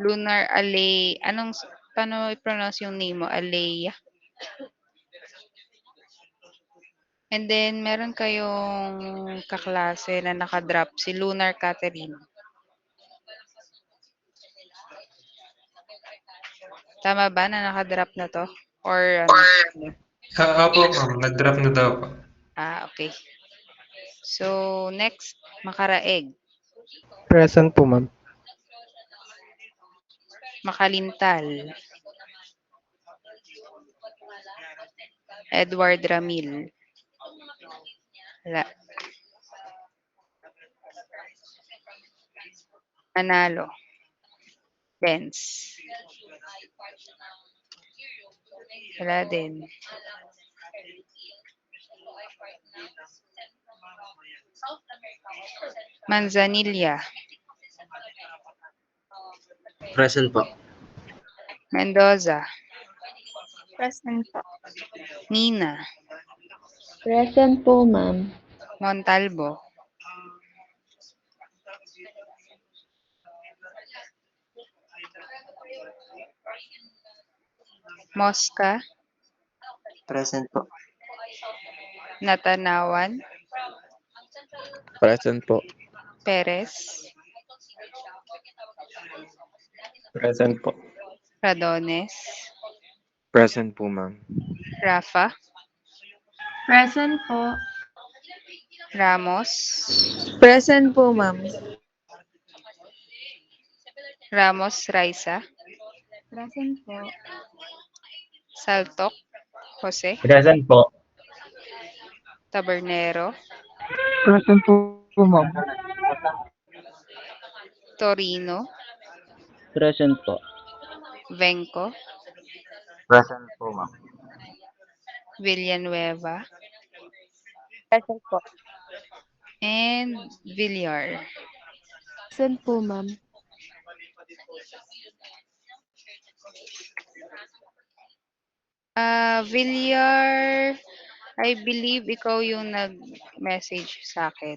Lunar Alay paano i-pronounce yung name mo? Alea? And then meron kayong kaklase na naka-drop, si Lunar Catherine. Tama ba na naka-drop na 'to or ano? Opo ma'am, nag-drop na daw po. Okay. So, next, Makaraeg, Present po, ma'am. Makalintal, Edward Ramil, wala, Manalo, Benz, wala din, Manzanilla, Present po. Mendoza, Present po. Nina, Present po, ma'am. Montalbo, Mosca, Present po. Natanawan, Present po. Perez, Present po. Radones, Present po, ma'am. Rafa, Present po. Ramos, Present po, ma'am. Ramos Raisa, Present po. Saltok, Jose, Present po. Tabernero, Present po, ma'am. Torino, Present po. Venco, Present po, ma'am. Villanueva, Present po. and Villar. Present po, ma'am. Villar, I believe ikaw yung nag-message sa akin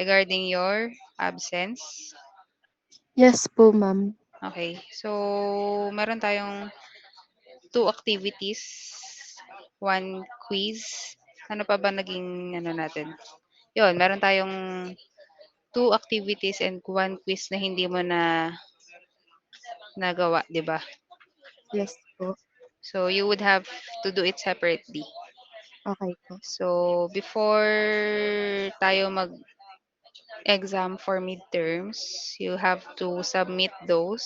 regarding your absence. Yes po, ma'am. Okay. So, meron tayong 2 activities, 1 quiz. Ano pa ba naging ano natin? Yun, meron tayong 2 activities and 1 quiz na hindi mo na nagawa, 'di ba? Yes po. So, you would have to do it separately. Okay po. So, before tayo mag-exam for midterms, you have to submit those.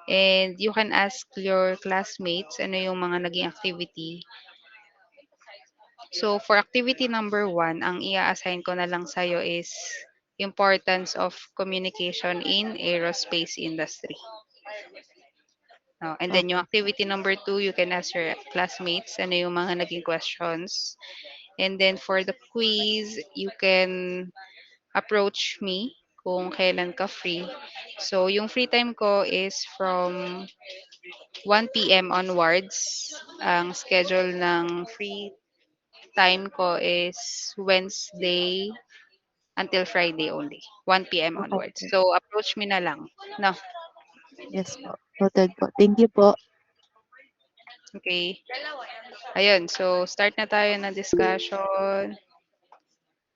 And you can ask your classmates ano yung mga naging activity. So, for activity number 1, ang i-assign ko na lang sa'yo is importance of communication in aerospace industry. And then yung Okay. activity number 2, you can ask your classmates ano yung mga naging questions. And then for the quiz, you can approach me kung kailan ka free. So, yung free time ko is from 1 p.m. onwards. Ang schedule ng free time ko is Wednesday until Friday only. 1 p.m. Okay onwards. po. So, approach me na lang. No? Yes po. Noted po. Thank you po. Okay. Ayun. So, start na tayo ng discussion.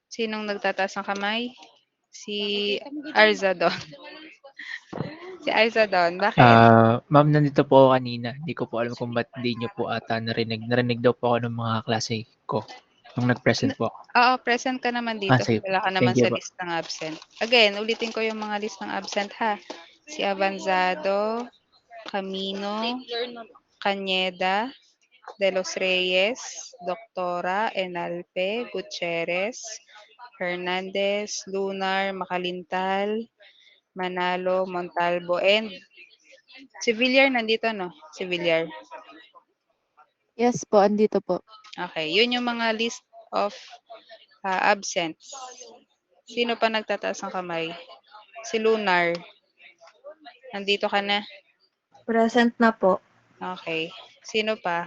Sinong nagtataas ng kamay? Si Arzadon. Si Arzadon. Bakit? Ma'am, nandito po ako kanina. Hindi ko po alam kung ba't di niyo po ata narinig. Narinig daw po ako ng mga klase ko nung nag-present po ako. Oo, present ka naman dito. Sige po. Wala ka naman Thank you sa po. list ng absent. Again, ulitin ko yung mga list ng absent ha. Si Avanzado, Camino, Cañeda, De Los Reyes, Doctora, Enalpe, Gutierrez, Hernandez, Lunar, Makalintal, Manalo, Montalbo, and si Villar nandito, no? Si Villar. Yes po. Andito po. Okay, yun yung mga list of absents. Sino pa nagtataas ng kamay? Si Lunar. Nandito ka na? Present na po. Okay. Sino pa?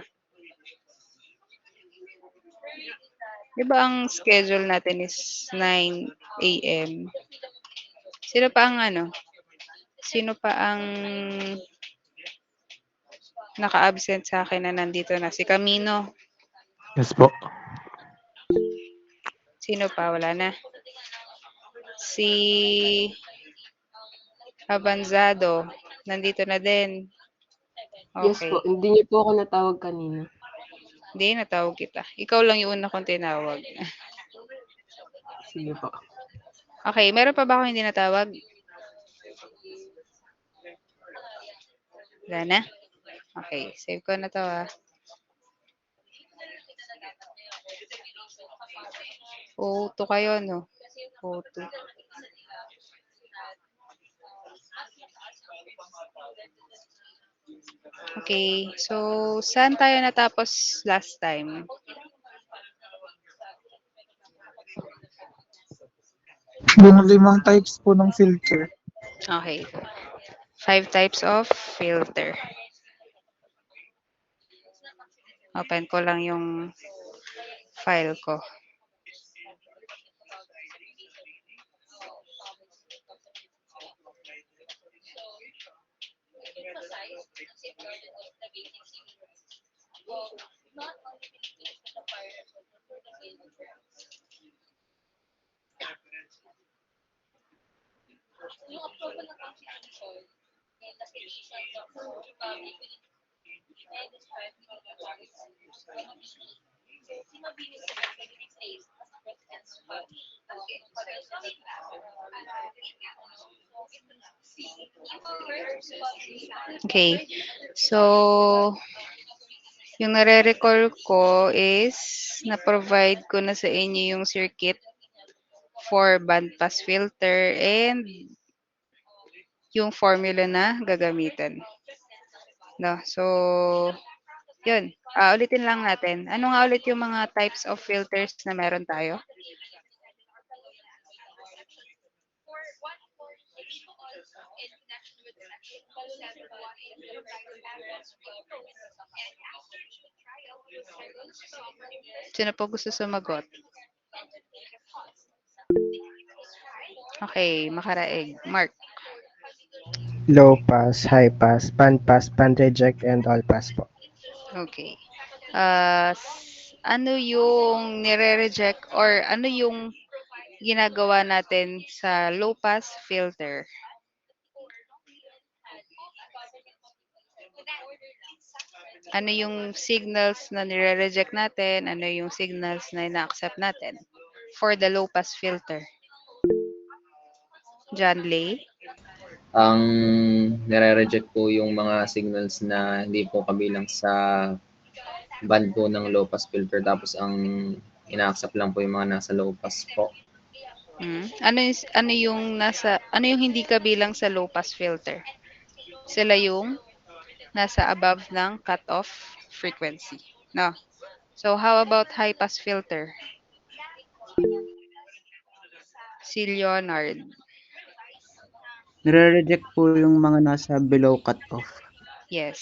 Di ba ang schedule natin is 9 a.m.? Sino pa ang ano? Sino pa ang naka-absent sa akin na nandito na? Si Camino. Yes po. Sino pa? Wala na. Si Abanzado. Nandito na din. Yes po, Okay. hindi niyo po ako natawag kanina. Hindi, natawag kita. Ikaw lang yung una kong tinawag. Sige po. Okay, meron pa ba ako hindi natawag? Wala na? Okay, save ko na to ah. O2 kayo, no? O2. Okay, so saan tayo natapos last time? Yung 5 types po ng filter. Okay. 5 types of filter. Open ko lang yung file ko. Okay. So, yung nare-recall ko is na-provide ko na sa inyo yung circuit for bandpass filter and yung formula na gagamitin. No? So, yun. Ulitin lang natin. Ano nga ulit yung mga types of filters na meron tayo? Sino po gusto sumagot? Okay, makaraig. Mark. Low pass, high pass, band pass, band reject, and all pass po. Okay. Ano yung nire-reject or ano yung ginagawa natin sa low pass filter? Ano yung signals na nire-reject natin? Ano yung signals na ina-accept natin for the low pass filter? John Lay? Ang nire-reject po yung mga signals na hindi po kabilang sa band po ng low pass filter. Tapos ang ina-accept lang po yung mga nasa low pass po. Ano yung hindi kabilang sa low pass filter? Sila yung nasa above ng cutoff frequency. No. So how about high pass filter? Si Leonard. Nire-reject po yung mga nasa below cut-off. Yes.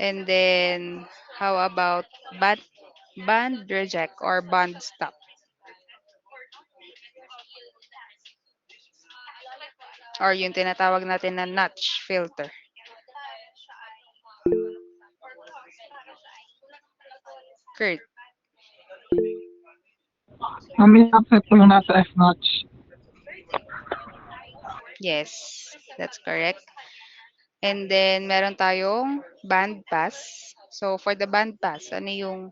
And then how about band reject or band stop? Or yung tinatawag natin na notch filter. Kurt. Accept po yung nasa F-notch. Yes, that's correct. And then meron tayong band pass. So for the band pass, ano yung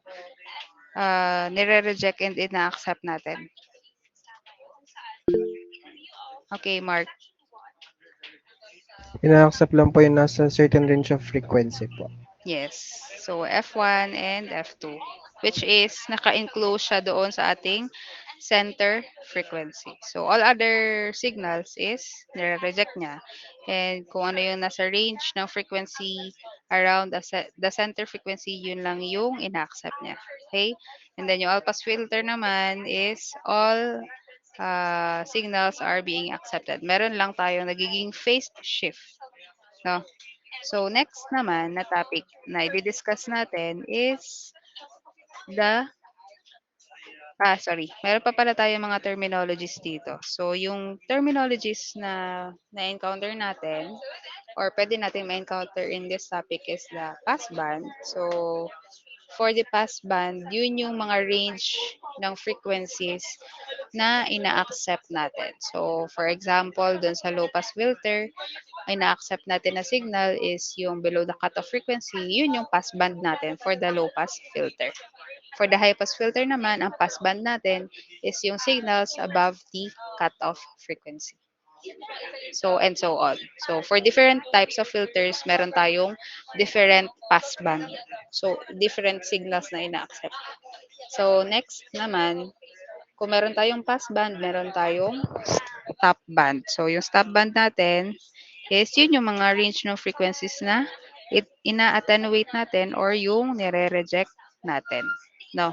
nire-reject and ina-accept natin? Okay, Mark. Ina-accept lang po yung nasa certain range of frequency po. Yes. So F1 and F2, which is naka-enclose siya doon sa ating center frequency. So all other signals is nire-reject niya. And kung ano yung nasa range ng frequency around the center frequency, yun lang yung ina-accept niya. Okay? And then yung all-pass filter naman is all signals are being accepted. Meron lang tayong nagiging phase shift. No? So, next naman na topic na i-discuss natin is the Sorry. Meron pa pala tayong mga terminologies dito. So, yung terminologies na na-encounter natin or pwede natin ma-encounter in this topic is the passband. So, for the passband, yun yung mga range ng frequencies na ina-accept natin. So, for example, dun sa low pass filter, ay na-accept natin na signal is yung below the cutoff frequency, yun yung passband natin for the low pass filter. For the high pass filter naman, ang passband natin is yung signals above the cutoff frequency. So, and so on. So, for different types of filters, meron tayong different passband. So, different signals na ina-accept. So, next naman, kung meron tayong passband, meron tayong stop band. So, yung stop band natin is yun yung mga range ng frequencies na ina-attenuate natin or yung nire-reject natin. No?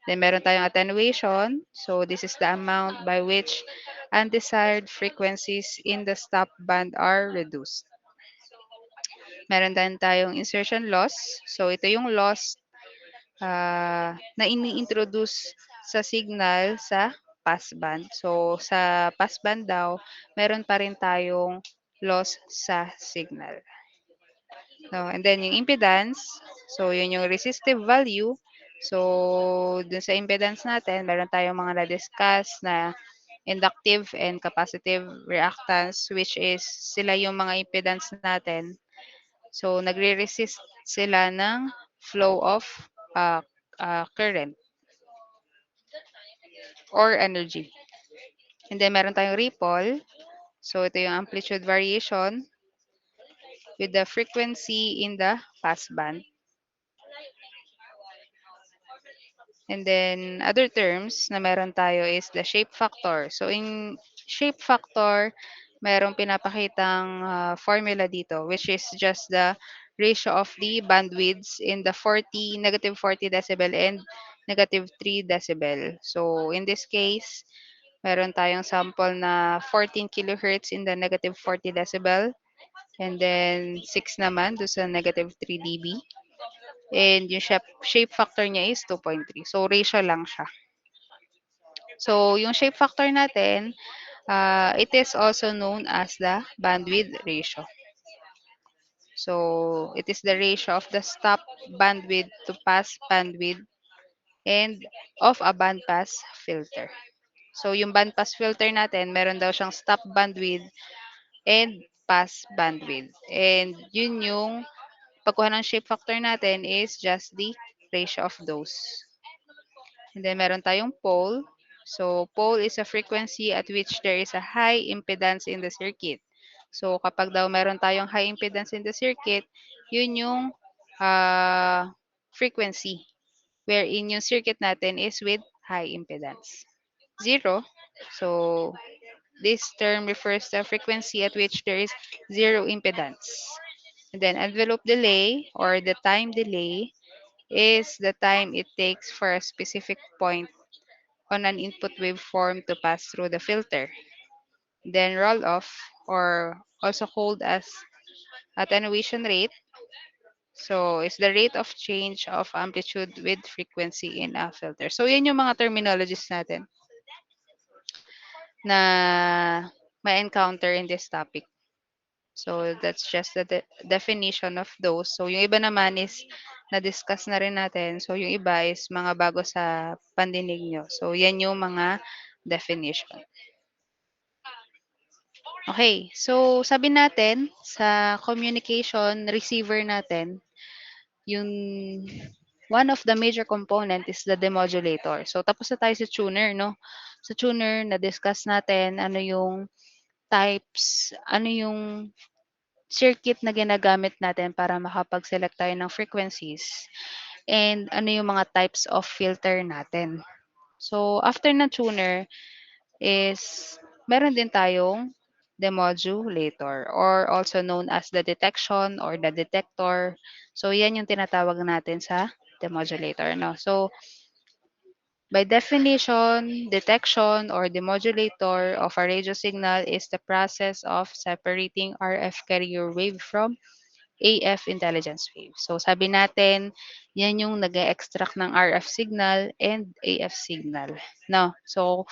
Then, meron tayong attenuation. So, this is the amount by which undesired frequencies in the stop band are reduced. Meron din tayong insertion loss. So, ito yung loss na ini-introduce sa signal sa passband. So, sa passband daw, meron pa rin tayong loss sa signal. No, and then yung impedance, so yun yung resistive value. So, dun sa impedance natin, meron tayong mga na-discuss na inductive and capacitive reactance, which is sila yung mga impedance natin. So, nagre-resist sila ng flow of current or energy. And then, meron tayong ripple. So, ito yung amplitude variation with the frequency in the passband. And then, other terms na meron tayo is the shape factor. So, in shape factor, merong pinapakitang formula dito, which is just the ratio of the bandwidths in the negative 40 decibel and negative 3 decibel. So, in this case, meron tayong sample na 14 kilohertz in the negative 40 decibel and then 6 naman do sa negative 3 dB. And yung shape factor niya is 2.3. So, ratio lang siya. So, yung shape factor natin, it is also known as the bandwidth ratio. So, it is the ratio of the stop bandwidth to pass bandwidth and of a bandpass filter. So, yung bandpass filter natin, meron daw siyang stop bandwidth and pass bandwidth. And yun yung pagkuha ng shape factor natin is just the ratio of those. And then meron tayong pole. So pole is a frequency at which there is a high impedance in the circuit. So kapag daw meron tayong high impedance in the circuit, yun yung frequency wherein yung circuit natin is with high impedance. Zero. So this term refers to a frequency at which there is zero impedance. And then envelope delay or the time delay is the time it takes for a specific point on an input waveform to pass through the filter. Then roll off or also called as attenuation rate. So, it's the rate of change of amplitude with frequency in a filter. So, yun yung mga terminologies natin na ma-encounter in this topic. So, that's just the definition of those. So, yung iba naman is na-discuss na rin natin. So, yung iba is mga bago sa pandinig nyo. So, yan yung mga definition. Okay. So, sabi natin sa communication receiver natin, yung one of the major component is the demodulator. So, tapos na tayo sa tuner, no? Sa tuner, na-discuss natin ano yung types, ano yung circuit na ginagamit natin para makapag-select tayo ng frequencies and ano yung mga types of filter natin. So, after na tuner is meron din tayong demodulator or also known as the detection or the detector. So, yan yung tinatawag natin sa demodulator. No? So, by definition, detection or demodulator of a radio signal is the process of separating RF carrier wave from AF intelligence wave. So sabi natin, yan yung nag-extract ng RF signal and AF signal. No? So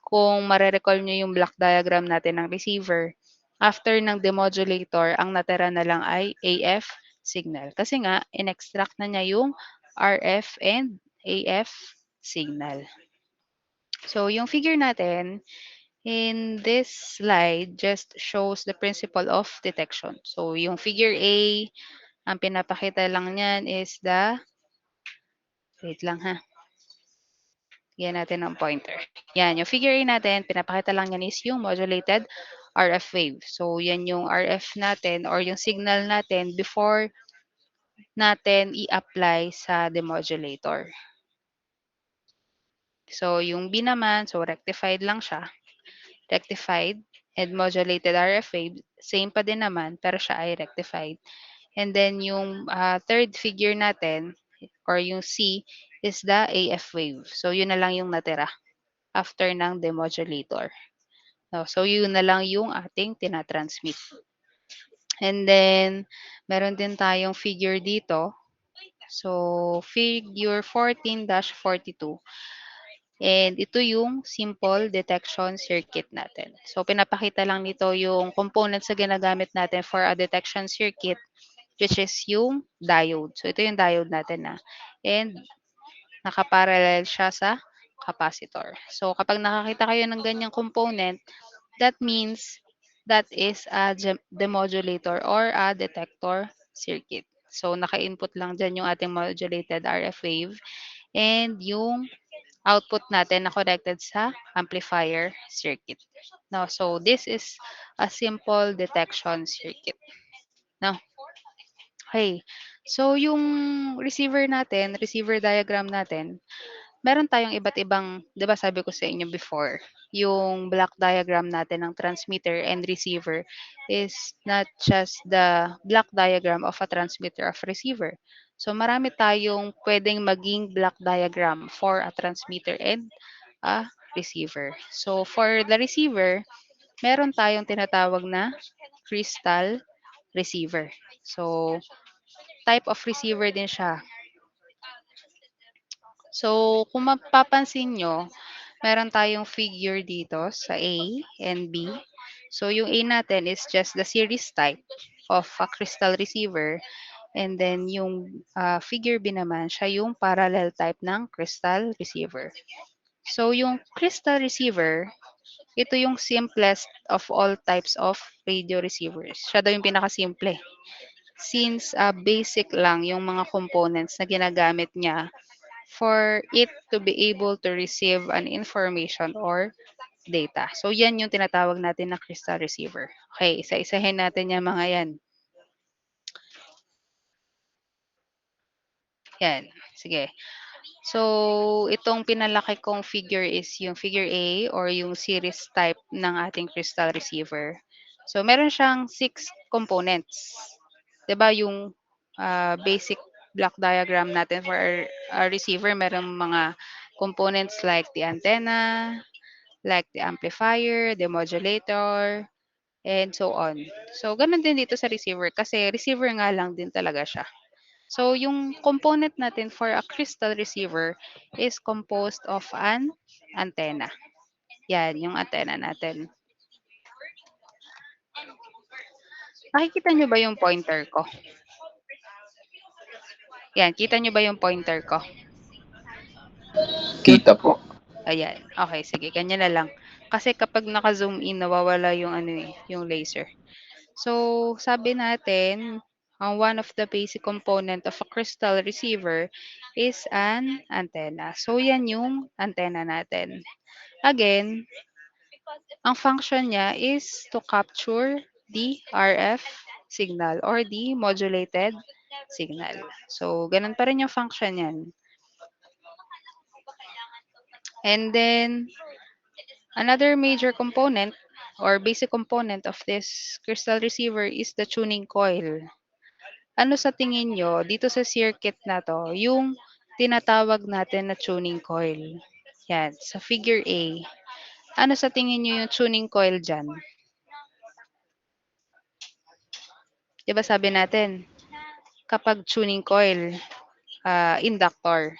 kung mare-recall nyo yung block diagram natin ng receiver, after ng demodulator, ang natira na lang ay AF signal. Kasi nga, in-extract na niya yung RF and AF signal. So yung figure natin, in this slide just shows the principle of detection. So, yung figure A, ang pinapakita lang niyan is wait lang ha, yan natin ng pointer. Yan, yung figure A natin, pinapakita lang yan is yung modulated RF wave. So, yan yung RF natin or yung signal natin before natin i-apply sa demodulator. So, yung B naman, so rectified lang siya. Rectified and modulated RF wave, same pa din naman, pero siya ay rectified. And then yung third figure natin, or yung C, is the AF wave. So yun na lang yung natira after ng demodulator. No, so yun na lang yung ating tinatransmit. And then, meron din tayong figure dito. So, figure 14-42. And ito yung simple detection circuit natin. So, pinapakita lang nito yung components na ginagamit natin for a detection circuit, which is yung diode. So, ito yung diode natin na. And, nakaparallel siya sa capacitor. So, kapag nakakita kayo ng ganyang component, that means that is a demodulator or a detector circuit. So, naka-input lang dyan yung ating modulated RF wave and yung output natin na connected sa amplifier circuit. No, so this is a simple detection circuit. No. Okay. So yung receiver natin, receiver diagram natin, meron tayong iba't ibang, 'di ba sabi ko sa inyo before, yung block diagram natin ng transmitter and receiver is not just the block diagram of a transmitter of receiver. So marami tayong pwedeng maging block diagram for a transmitter and a receiver. So for the receiver, meron tayong tinatawag na crystal receiver. So type of receiver din siya. So kung mapapansin nyo, meron tayong figure dito sa A and B. So yung A natin is just the series type of a crystal receiver. And then yung figure B naman, siya yung parallel type ng crystal receiver. So yung crystal receiver, ito yung simplest of all types of radio receivers. Siya daw yung pinakasimple. Since basic lang yung mga components na ginagamit niya for it to be able to receive an information or data. So yan yung tinatawag natin na crystal receiver. Okay, isa-isahin natin yung mga yan. Yan, sige. So, itong pinalaki kong figure is yung figure A or yung series type ng ating crystal receiver. So, meron siyang 6 components. 'Di ba yung basic block diagram natin for our receiver, merong mga components like the antenna, like the amplifier, the modulator, and so on. So, ganun din dito sa receiver kasi receiver nga lang din talaga siya. So, yung component natin for a crystal receiver is composed of an antenna. Yan, yung antenna natin. Nakikita nyo ba yung pointer ko? Yan, kita nyo ba yung pointer ko? Kita po. Ayan. Okay, sige. Ganyan na lang. Kasi kapag naka-zoom in, nawawala yung yung laser. So, sabi natin, one of the basic component of a crystal receiver is an antenna. So, yan yung antenna natin. Again, ang function niya is to capture the RF signal or the modulated signal. So, ganun pa rin yung function yan. And then, another major component or basic component of this crystal receiver is the tuning coil. Ano sa tingin nyo, dito sa circuit na to, yung tinatawag natin na tuning coil? Yan, sa figure A. Ano sa tingin nyo yung tuning coil dyan? 'Di ba sabi natin, kapag tuning coil, inductor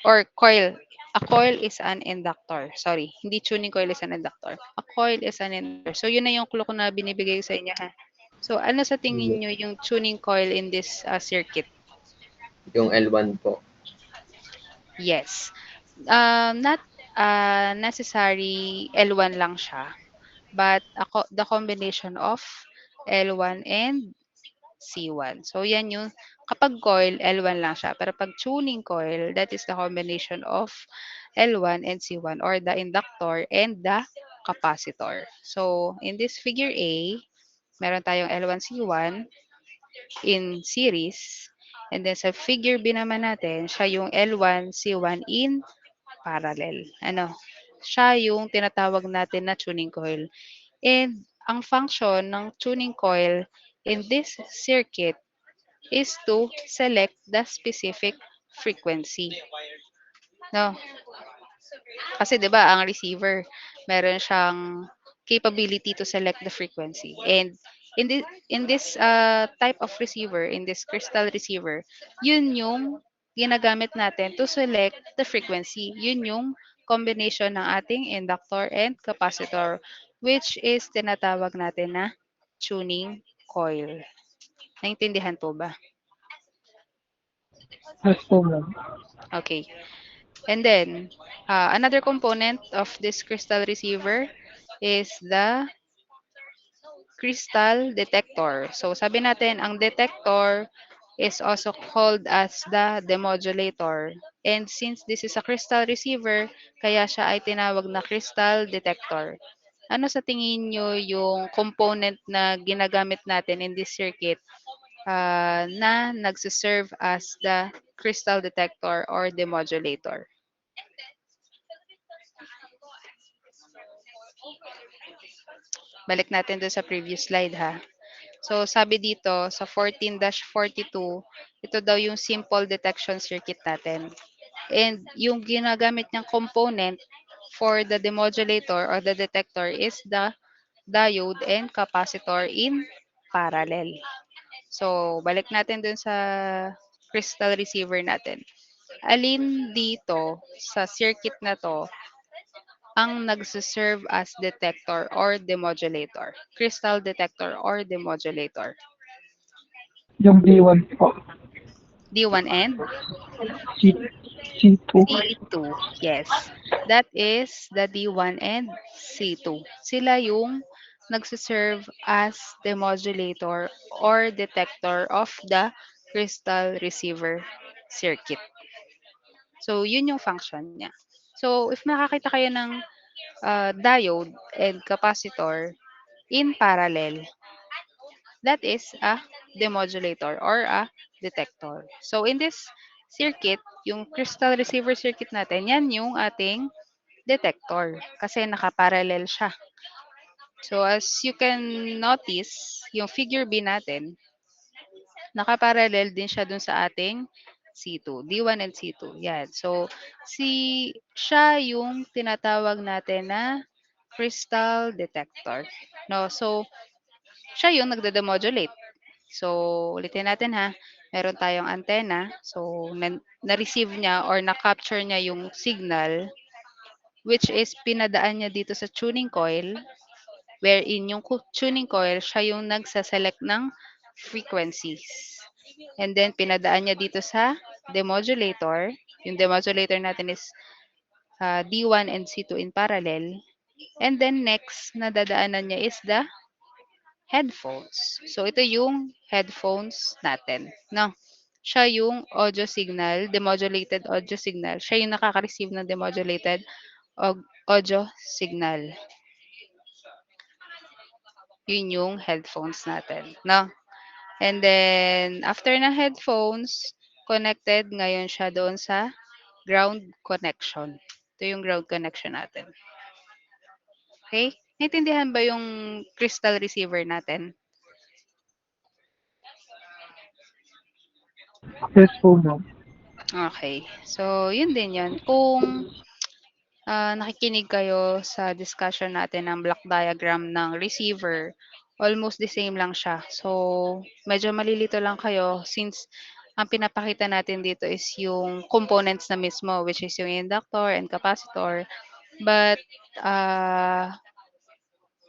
or coil, a coil is an inductor. Sorry, hindi tuning coil is an inductor. A coil is an inductor. So, yun na yung clue ko na binibigay sa inyo, ha. So, ano sa tingin nyo yung tuning coil in this circuit? Yung L1 po. Yes. Not necessary L1 lang siya, but the combination of L1 and C1. So, yan yung, kapag coil, L1 lang siya. Pero pag tuning coil, that is the combination of L1 and C1 or the inductor and the capacitor. So, in this figure A, meron tayong L1, C1 in series. And then sa figure B naman natin, siya yung L1, C1 in parallel. Ano? Siya yung tinatawag natin na tuning coil. And ang function ng tuning coil in this circuit is to select the specific frequency. No? Kasi 'di ba ang receiver, meron siyang capability to select the frequency. And in this type of receiver, in this crystal receiver, yun yung ginagamit natin to select the frequency. Yun yung combination ng ating inductor and capacitor, which is tinatawag natin na tuning coil. Naintindihan po ba? Yes po, ma'am. Okay. And then, another component of this crystal receiver is the crystal detector. So, sabi natin, ang detector is also called as the demodulator. And since this is a crystal receiver, kaya siya ay tinawag na crystal detector. Ano sa tingin nyo yung component na ginagamit natin in this circuit na nagsiserve as the crystal detector or demodulator? Balik natin doon sa previous slide, ha. So, sabi dito sa 14-42, ito daw yung simple detection circuit natin. And yung ginagamit niyang component for the demodulator or the detector is the diode and capacitor in parallel. So, balik natin dun sa crystal receiver natin. Alin dito sa circuit na to ang nagsiserve as detector or demodulator? Crystal detector or demodulator? Yung B1 po. D1 and C, C2. C2. Yes. That is the D1 and C2. Sila yung nagsiserve as demodulator or detector of the crystal receiver circuit. So, yun yung function niya. So, if nakakita kayo ng diode and capacitor in parallel, that is a demodulator or a detector. So, in this circuit, yung crystal receiver circuit natin, yan yung ating detector kasi nakaparallel siya. So, as you can notice, yung figure B natin, nakaparallel din siya dun sa ating C2, D1 and C2. Yan. So, siya yung tinatawag natin na crystal detector. No? So, siya yung nagde-demodulate. So, ulitin natin, ha. Meron tayong antenna. So, na-receive niya or na-capture niya yung signal, which is pinadaan niya dito sa tuning coil, wherein yung tuning coil, siya yung nagsaselect ng frequencies. And then, pinadaan niya dito sa demodulator. Yung demodulator natin is D1 and C2 in parallel. And then, next na dadaanan niya is the headphones. So, ito yung headphones natin. No? Siya yung audio signal, demodulated audio signal. Siya yung nakaka-receive ng demodulated audio signal. Yun yung headphones natin. No? And then, after ng headphones, connected ngayon siya doon sa ground connection. Ito yung ground connection natin. Okay? Naintindihan ba yung crystal receiver natin? Yes po, ma'am. Okay. So, yun din yan. Kung nakikinig kayo sa discussion natin ng block diagram ng receiver almost the same lang siya. So, medyo malilito lang kayo since ang pinapakita natin dito is yung components na mismo, which is yung inductor and capacitor. But,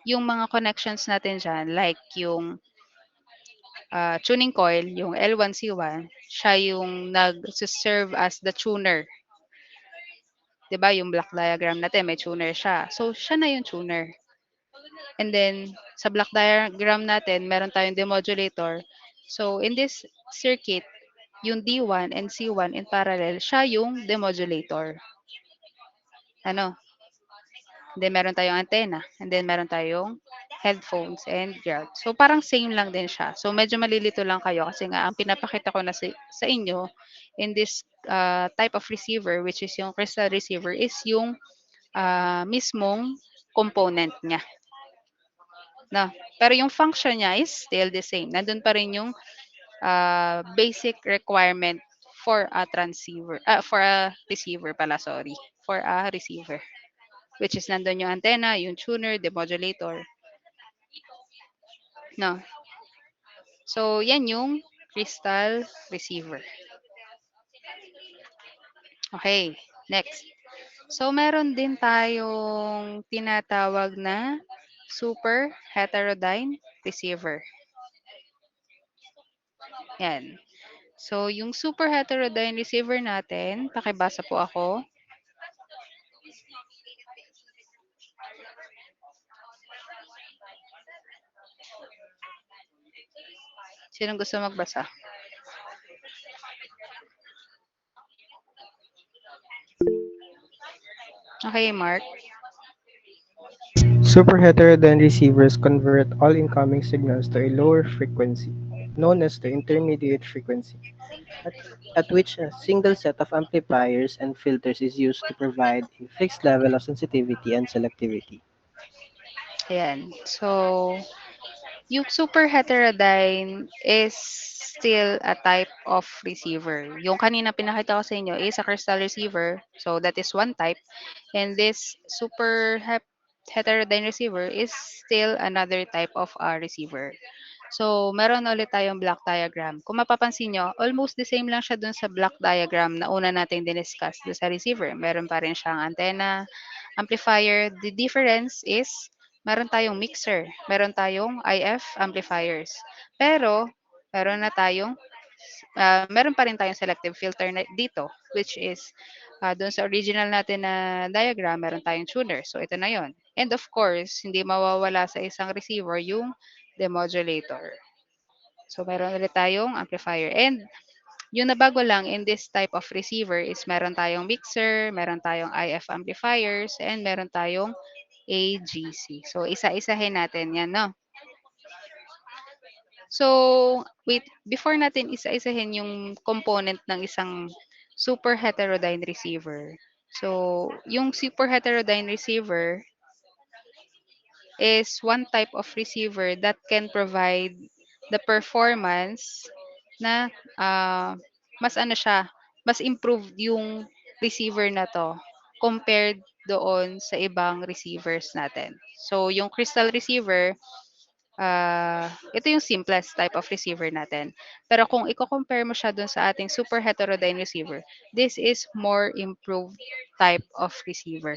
yung mga connections natin dyan, like yung tuning coil, yung L1C1, siya yung nag-serve as the tuner. 'Di ba yung block diagram natin, may tuner siya. So, siya na yung tuner. And then, sa block diagram natin, meron tayong demodulator. So, in this circuit, yung D1 and C1 in parallel, siya yung demodulator. Ano? Then, meron tayong antenna. And then, meron tayong headphones and ground. So, parang same lang din siya. So, medyo malilito lang kayo kasi nga, ang pinapakita ko na sa inyo in this type of receiver, which is yung crystal receiver, is yung mismong component niya. No? Pero yung function niya is still the same. Nandun pa rin yung basic requirement for a transceiver, for a receiver pala, sorry. For a receiver. Which is nandun yung antenna, yung tuner, the modulator. No? So, yan yung crystal receiver. Okay, next. So, meron din tayong tinatawag na super heterodyne receiver. Yan. So, yung super heterodyne receiver natin, pakibasa po ako. Sinong gusto magbasa? Okay, Mark. Super heterodyne receivers convert all incoming signals to a lower frequency, known as the intermediate frequency, at, at which a single set of amplifiers and filters is used to provide a fixed level of sensitivity and selectivity. Ayan. So, yung super heterodyne is still a type of receiver. Yung kanina pinakita ko sa inyo is a crystal receiver. So, that is one type. And this super heterodyne receiver is still another type of receiver. So, meron ulit tayong block diagram. Kung mapapansin nyo, almost the same lang siya dun sa block diagram na una nating diniscuss dun sa receiver. Meron pa rin siyang antenna, amplifier. The difference is, meron tayong mixer, meron tayong IF amplifiers. Pero, meron pa rin tayong selective filter dito, which is, doon sa original natin na diagram, meron tayong tuner. So, ito na yon. And of course, hindi mawawala sa isang receiver yung demodulator. So, meron ulit tayong amplifier. And yung nabago lang in this type of receiver is meron tayong mixer, meron tayong IF amplifiers, and meron tayong AGC. So, isa-isahin natin yan, no? So, wait, before natin isa-isahin yung component ng isang super heterodyne receiver. So, yung super heterodyne receiver is one type of receiver that can provide the performance na mas ano siya, mas improved yung receiver na to compared doon sa ibang receivers natin. So, yung crystal receiver, ito yung simplest type of receiver natin. Pero kung i-compare mo siya doon sa ating super heterodyne receiver, this is more improved type of receiver.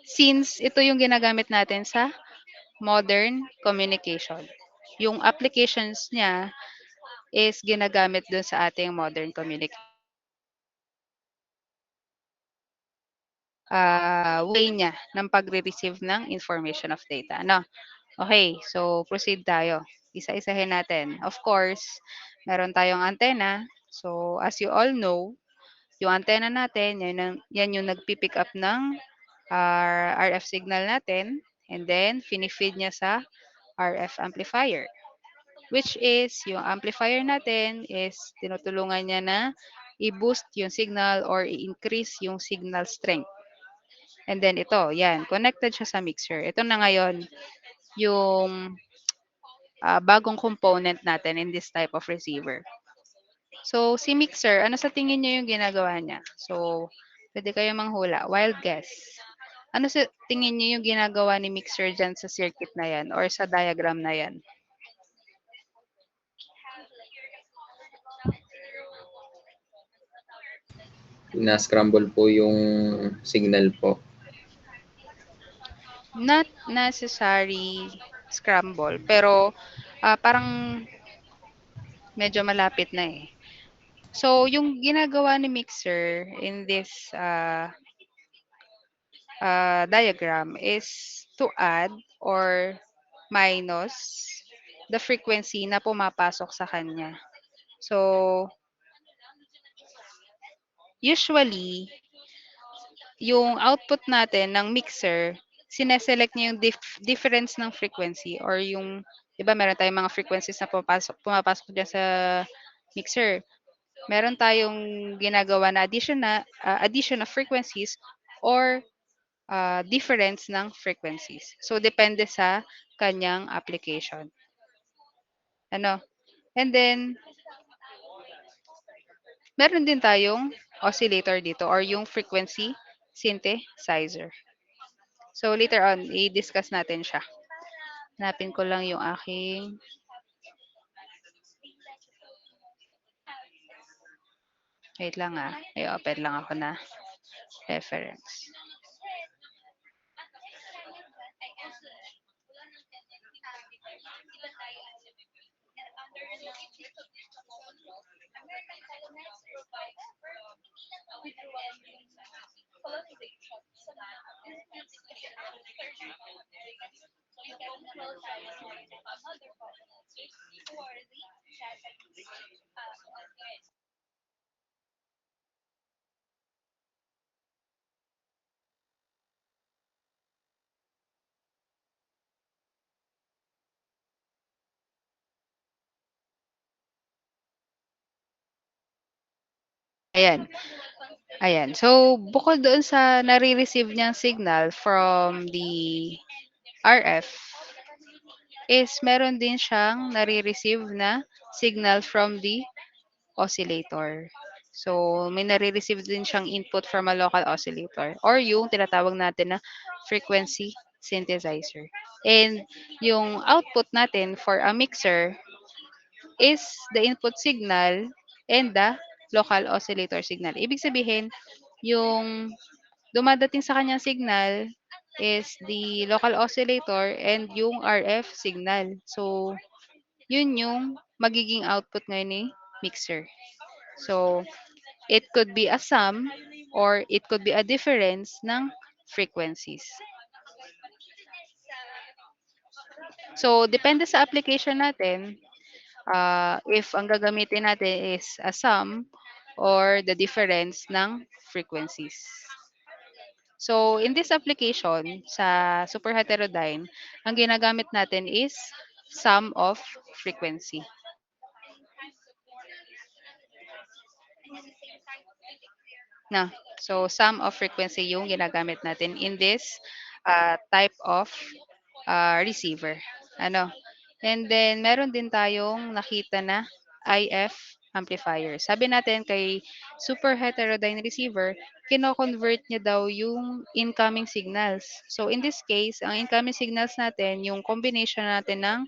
Since ito yung ginagamit natin sa modern communication. Yung applications niya is ginagamit dun sa ating modern communication. Way niya ng pagre-receive ng information of data. No? Okay, so proceed tayo. Isa-isahin natin. Of course, meron tayong antenna. So, as you all know, yung antenna natin, yan yung nagpipick up ng RF signal natin. And then, finifeed niya sa RF amplifier. Which is, yung amplifier natin is tinutulungan niya na i-boost yung signal or i-increase yung signal strength. And then ito, yan, connected siya sa mixer. Ito na ngayon yung bagong component natin in this type of receiver. So, si mixer, ano sa tingin niyo yung ginagawa niya? So, pwede kayo manghula. Wild guess. Ano sa tingin niyo yung ginagawa ni mixer diyan sa circuit na 'yan or sa diagram na 'yan? Na-scramble po yung signal po. Not necessary scramble, pero, parang medyo malapit na, eh. So, yung ginagawa ni mixer in this, diagram is to add or minus the frequency na pumapasok sa kanya. So, usually, yung output natin ng mixer, sineselect niya yung difference ng frequency or yung, 'di ba meron tayong mga frequencies na pumapasok diyan sa mixer. Meron tayong ginagawa na addition of frequencies or difference ng frequencies. So, depende sa kanyang application. Ano? And then, meron din tayong oscillator dito or yung frequency synthesizer. So, later on, i-discuss natin siya. Hanapin ko lang yung aking wait lang may open lang ako na reference. Ayan. Ayan. So, bukod doon sa nare-receive niyang signal from the RF, is meron din siyang nare-receive na signal from the oscillator. So, may nare-receive din siyang input from a local oscillator or yung tinatawag natin na frequency synthesizer. And yung output natin for a mixer is the input signal and the local oscillator signal. Ibig sabihin, yung dumadating sa kanyang signal is the local oscillator and yung RF signal. So, yun yung magiging output ngayon ni mixer. So, it could be a sum or it could be a difference ng frequencies. So, depende sa application natin, if ang gagamitin natin is a sum or the difference ng frequencies. So, in this application, sa super heterodyne, ang ginagamit natin is sum of frequency. Na, so sum of frequency yung ginagamit natin in this type of receiver. Ano? And then, meron din tayong nakita na IF amplifier. Sabi natin kay super heterodyne receiver, kino-convert niya daw yung incoming signals. So, in this case, ang incoming signals natin, yung combination natin ng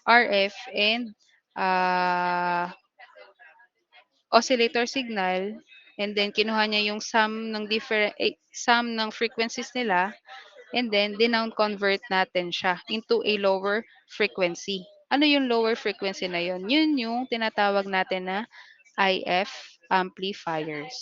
RF and oscillator signal, and then kinuha niya yung sum ng frequencies nila, and then dinown convert natin siya into a lower frequency. Ano yung lower frequency na yun? Yun yung tinatawag natin na IF amplifiers.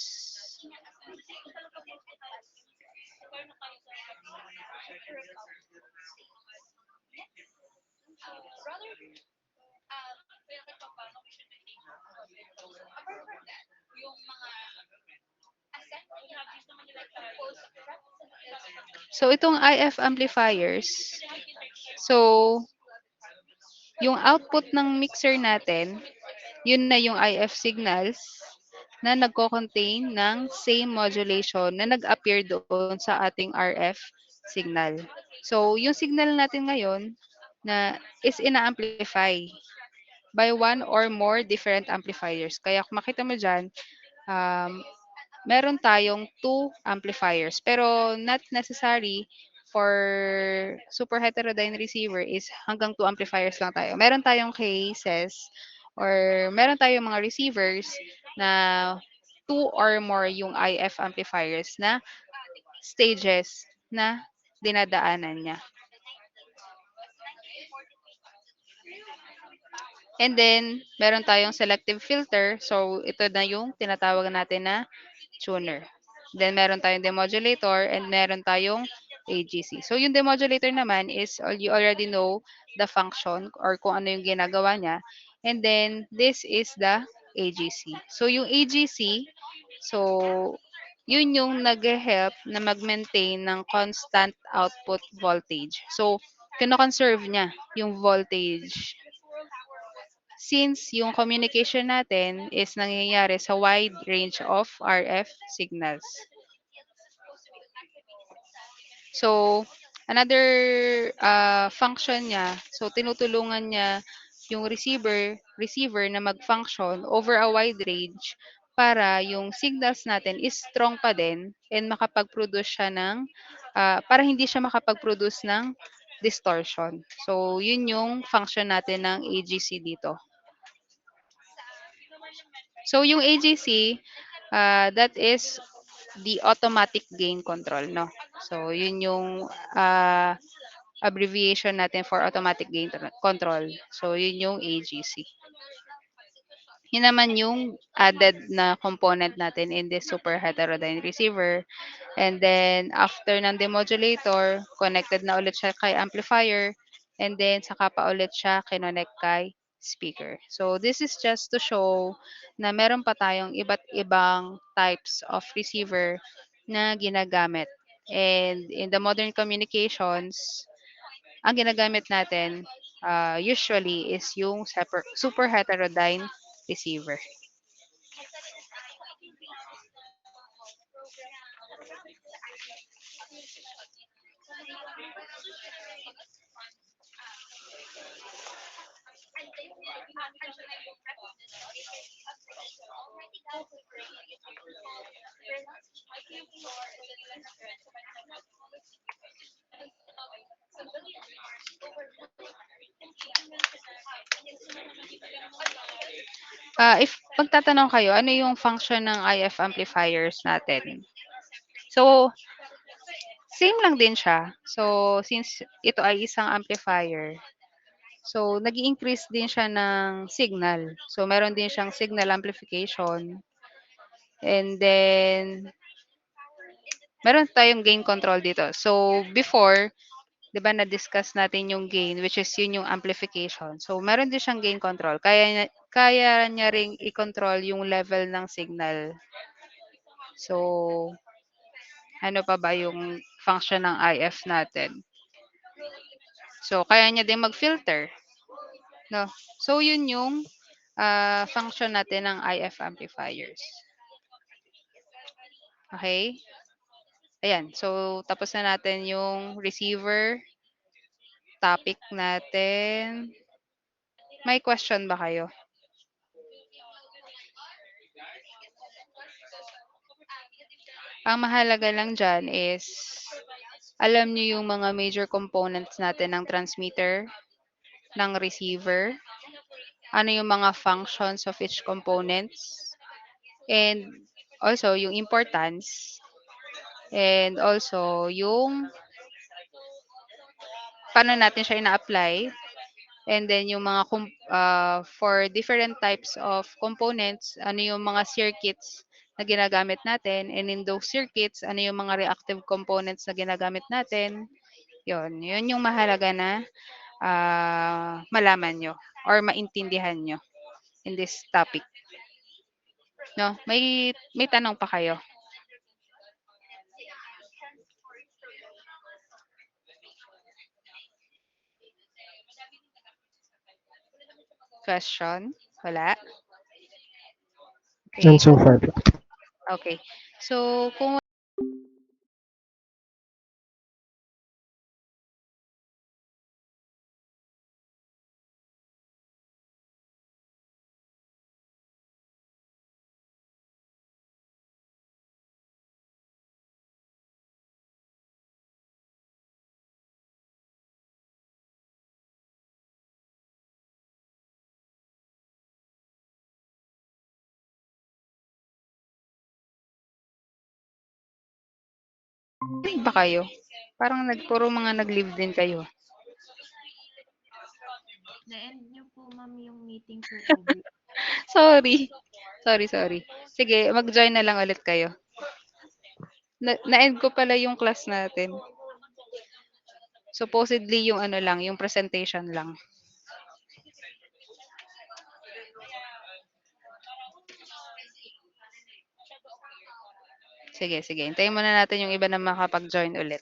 So, itong IF amplifiers, so, yung output ng mixer natin, yun na yung IF signals na nagko-contain ng same modulation na nag-appear doon sa ating RF signal. So, yung signal natin ngayon na is ina-amplify by one or more different amplifiers. Kaya kung makita mo dyan, um, meron tayong two amplifiers. Pero not necessary for super heterodyne receiver is hanggang two amplifiers lang tayo. Meron tayong cases or meron tayong mga receivers na two or more yung IF amplifiers na stages na dinadaanan niya. And then, meron tayong selective filter. So, ito na yung tinatawag natin na tuner. Then, meron tayong demodulator and meron tayong AGC. So, yung demodulator naman is you already know the function or kung ano yung ginagawa niya. And then, this is the AGC. So, yung AGC, so, yun yung nag-help na mag-maintain ng constant output voltage. So, kino-conserve niya yung voltage since yung communication natin is nangyayari sa wide range of RF signals. So, another function niya, so tinutulungan niya yung receiver na mag-function over a wide range para yung signals natin is strong pa din and makapag-produce siya ng, para hindi siya makapag-produce ng distortion. So, yun yung function natin ng AGC dito. So, yung AGC, that is the automatic gain control, no? So, yun yung abbreviation natin for automatic gain control. So, yun yung AGC. Yun naman yung added na component natin in this super heterodyne receiver. And then, after ng demodulator, connected na ulit siya kay amplifier. And then, saka pa ulit siya kinonect kay speaker. So, this is just to show na meron pa tayong iba't ibang types of receiver na ginagamit. And in the modern communications, ang ginagamit natin usually is yung super heterodyne receiver. If magtatanong kayo, ano yung function ng IF amplifiers natin? So, same lang din siya. So, since ito ay isang amplifier, so nag increase din siya ng signal. So, meron din siyang signal amplification. And then, meron tayong gain control dito. So, before, 'di ba na-discuss natin yung gain, which is yun yung amplification. So, meron din siyang gain control. Kaya niya ring i-control yung level ng signal. So, ano pa ba yung function ng IF natin? So, kaya niya din mag-filter. No? So, yun yung function natin ng IF amplifiers. Okay? Ayan. So, tapos na natin yung receiver topic natin. May question ba kayo? Ang mahalaga lang dyan is alam nyo yung mga major components natin ng transmitter, ng receiver, ano yung mga functions of each components, and also yung importance, and also yung paano natin siya ina-apply, and then yung mga for different types of components, ano yung mga circuits na ginagamit natin, and in those circuits, ano yung mga reactive components na ginagamit natin. Yun yung mahalaga na malaman nyo or maintindihan nyo in this topic. No, may tanong pa kayo? Question? Wala? Okay. None so far. Okay. So, kung Leave ba kayo? Parang puro mga nag-leave din kayo. Na-end niyo po, ma'am, yung meeting for today. Sorry. Sorry. Sige, mag-join na lang ulit kayo. Na-end ko pala yung class natin. Supposedly yung ano lang, yung presentation lang. Sige. Hintayin muna natin yung iba na makapag-join ulit.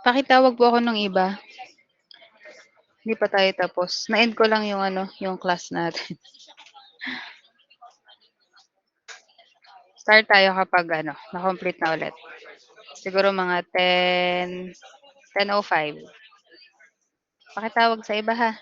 Pakitawag po ako ng iba. Hindi pa tayo tapos. Na-end ko lang yung ano, yung class natin. Start tayo kapag ano, na-complete na ulit. Siguro mga 10:05. Pakitawag sa iba ha.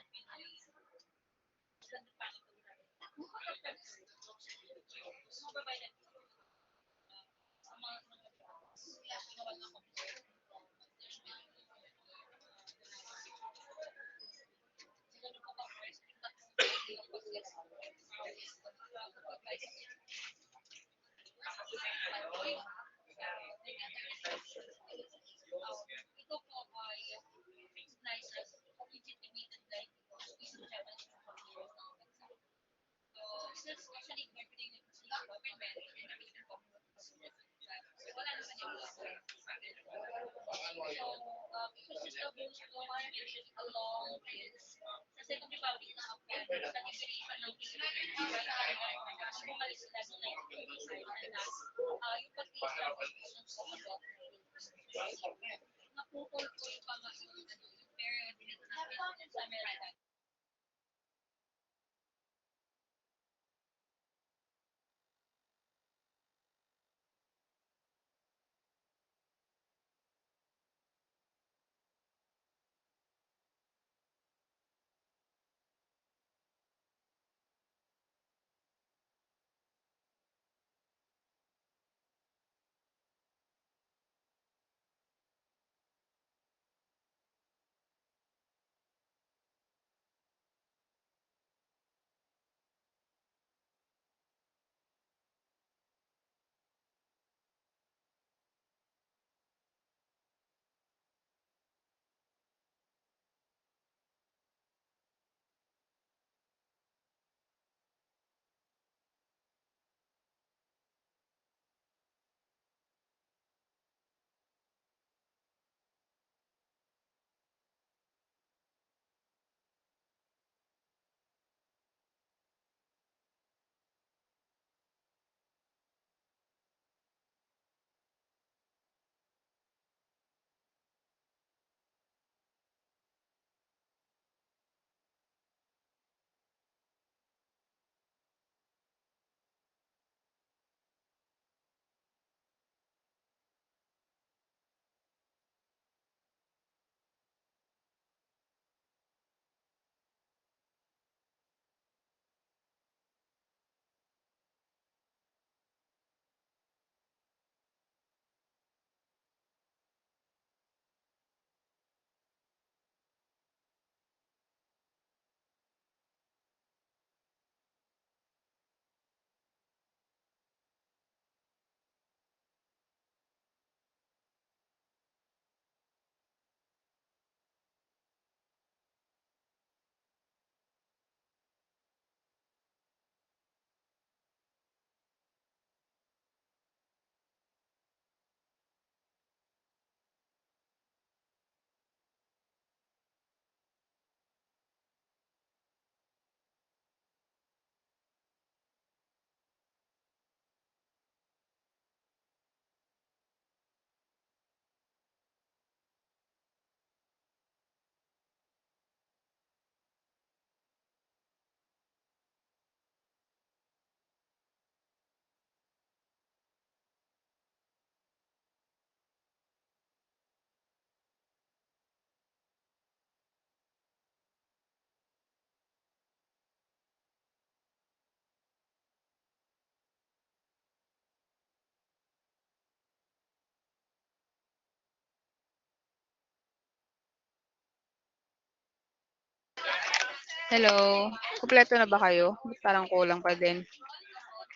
Hello, kumpleto na ba kayo? Ba't parang kulang pa din?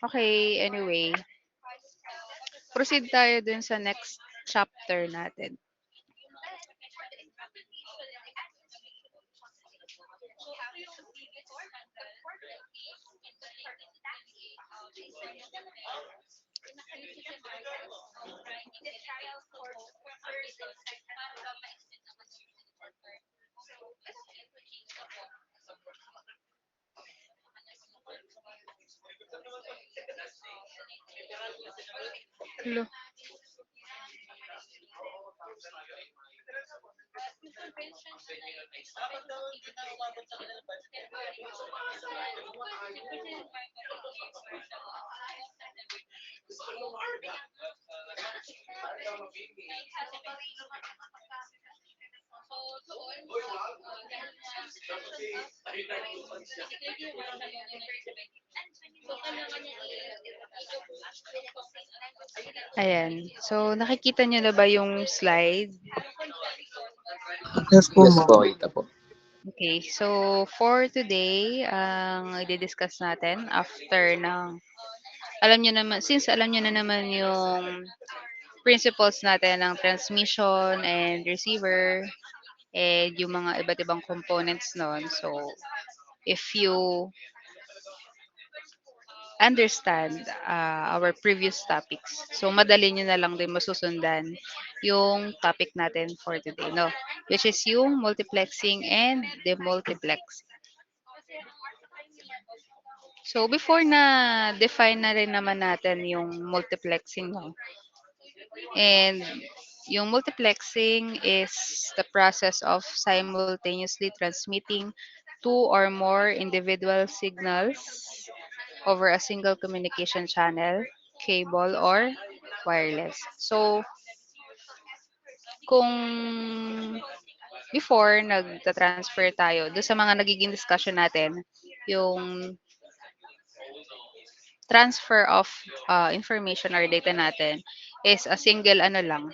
Okay, anyway, proceed tayo dun sa next chapter natin. Hello. Ayan. So, nakikita niyo na ba yung slide? Yes po, Yes ma'am. po, kita po. Okay. So, for today, ang i-discuss natin after ng alam niyo naman, since alam niyo na naman yung principles natin ng transmission and receiver and yung mga iba't ibang components nun. So, if you understand our previous topics, so madali nyo na lang din masusundan yung topic natin for today, no? Which is yung multiplexing and demultiplexing. So, before na define na rin naman natin yung multiplexing, no? And yung multiplexing is the process of simultaneously transmitting two or more individual signals over a single communication channel, cable, or wireless. So, kung before nagta-transfer tayo, do sa mga nagiging discussion natin, yung transfer of information or data natin is a single ano lang,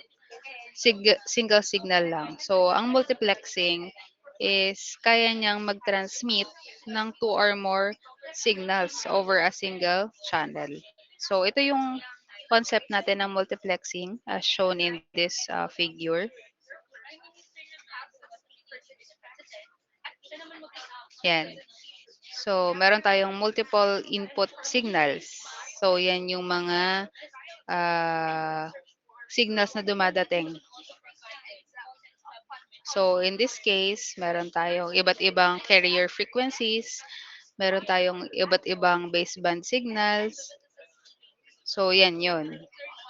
single signal lang. So, ang multiplexing is kaya niyang mag-transmit ng two or more signals over a single channel. So, ito yung concept natin ng multiplexing as shown in this figure. Yan. So, meron tayong multiple input signals. So, yan yung mga signals na dumadating. So, in this case, meron tayong iba't ibang carrier frequencies, meron tayong iba't ibang baseband signals. So, yan yun.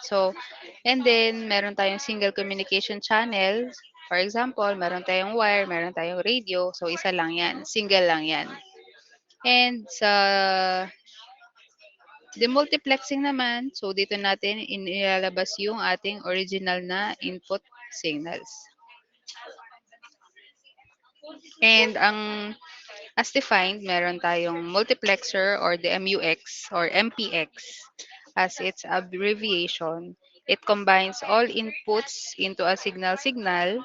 So, and then, meron tayong single communication channel. For example, meron tayong wire, meron tayong radio. So, isa lang yan. Single lang yan. And sa demultiplexing naman, so dito natin inilalabas yung ating original na input signals. And ang as defined, meron tayong multiplexer or the MUX or MPX as its abbreviation. It combines all inputs into a signal,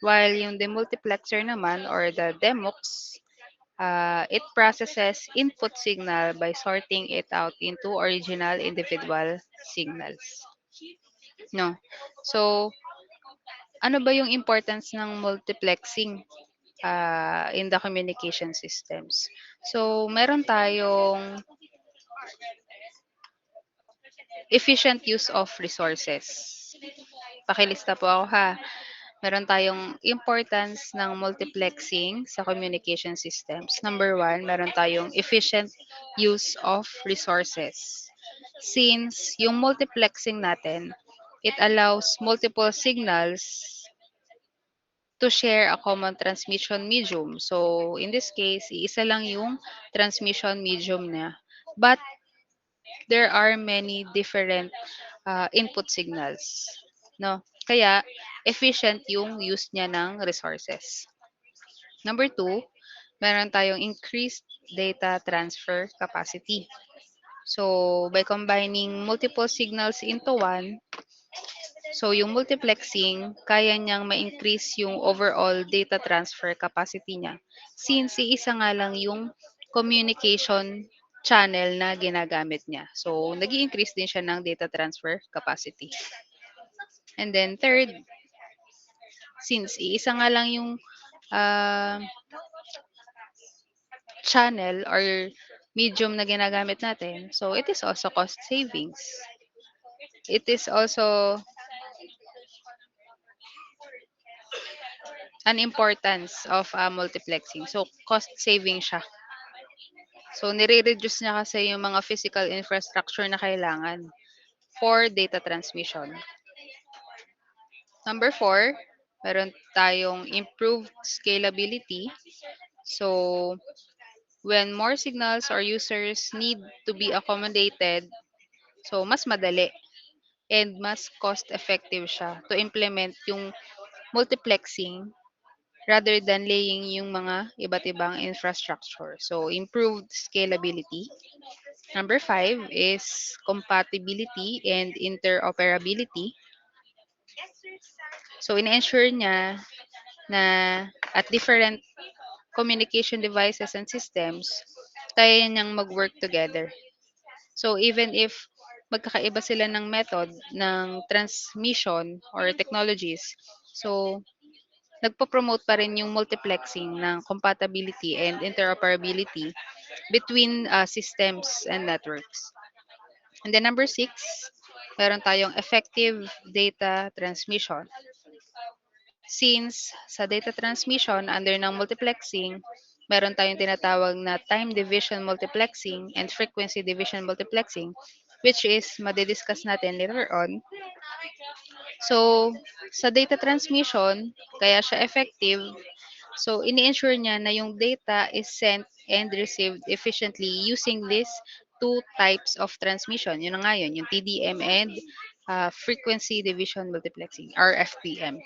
while yung demultiplexer naman or the DEMUX, it processes input signal by sorting it out into original individual signals. No. So, ano ba yung importance ng multiplexing in the communication systems? So, meron tayong efficient use of resources. Pakilista po ako ha. Meron tayong importance ng multiplexing sa communication systems. Number one, meron tayong efficient use of resources. Since yung multiplexing natin, it allows multiple signals to share a common transmission medium. So, in this case, isa lang yung transmission medium niya. But, there are many different input signals. No? Kaya, efficient yung use niya ng resources. Number two, meron tayong increased data transfer capacity. So, by combining multiple signals into one, So, yung multiplexing, kaya niyang ma-increase yung overall data transfer capacity niya since iisa nga lang yung communication channel na ginagamit niya. So, nag increase din siya ng data transfer capacity. And then third, since iisa nga lang yung ah, channel or medium na ginagamit natin, so it is also cost savings. It is also an importance of multiplexing. So, cost saving siya. So, nire-reduce niya kasi yung mga physical infrastructure na kailangan for data transmission. Number four, meron tayong improved scalability. So, when more signals or users need to be accommodated, so mas madali and mas cost-effective siya to implement yung multiplexing rather than laying yung mga iba't ibang infrastructure. So, improved scalability. Number five is compatibility and interoperability. So, in-ensure niya na at different communication devices and systems, kaya niyang mag-work together. So, even if magkakaiba sila ng method ng transmission or technologies, so nagpo-promote pa rin yung multiplexing ng compatibility and interoperability between systems and networks. And then number six, meron tayong effective data transmission. Since sa data transmission under ng multiplexing, meron tayong tinatawag na time division multiplexing and frequency division multiplexing, which is madidiscuss natin later on. So, sa data transmission, kaya siya effective. So, ini-ensure niya na yung data is sent and received efficiently using these two types of transmission. Yun na nga yun, yung TDM and frequency division multiplexing, or FDM.